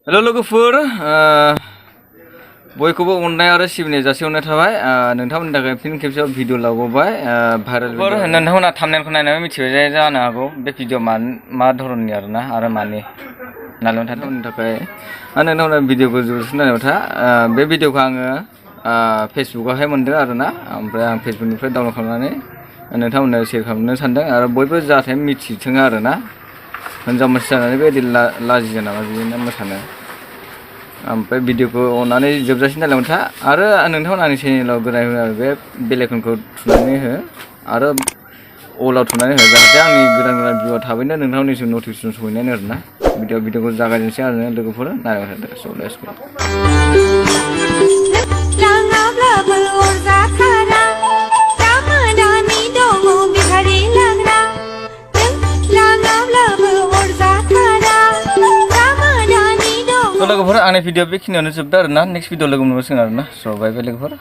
हेल' लोगोफोर बयखौबो अननाय आरो सिबिनाय जासिहरनाय थाबाय नोंथांमोननि थाखाय फिन खेबसेयाव भिडिअ लाबोबाय भाइरेल नोंथांमोना थाम्बनेलखौ नायनानै मिथिबाय जानो हागौ बे भिडिअ मा धरननि आरोना आरो मानि नालाय नोंथांमोननि थाखाय नोंथांमोना भिडिअखौ जोबजासिम नायबाय था बे भिडिअखौ आङो फेसबुकआवहाय मोनदों आरोना ओमफ्राय आं फेसबुकनिफ्राय डाउनलड खालामनानै नोंथांमोननो शेयार खालामनो सानदों आरो बयबो जाहाथे मिथिथों आरोना हिनजाव मानसि जानानै बेबायदि लाजियो नामा बिदिनो मोसानो ओमफ्राय भिडिअखौ अननानै जोबजासिम नायलांबाय था आरो नोंथांमोन आंनि चेनेलाव गोदान बे बेल आइकनखौ थुनानै हो आरो अलाव थुनानै हो जाहाथे आंनि गोदान भिडिअ थाबैनो नोंथांमोननिसिम नटिफिकेसन सहैनाय आरोना भिडिअखौ जागायजेनसै आरो लोगोफोर नायबाय थादो स' लेट्स गो लोगोफोर आंनि भिडिअ बेखिनियावनो जोबबाय आरोना नेक्स्ट भिडिअ लोगो मोनसिगोन आरोना स' बाय बाय लोगोफोर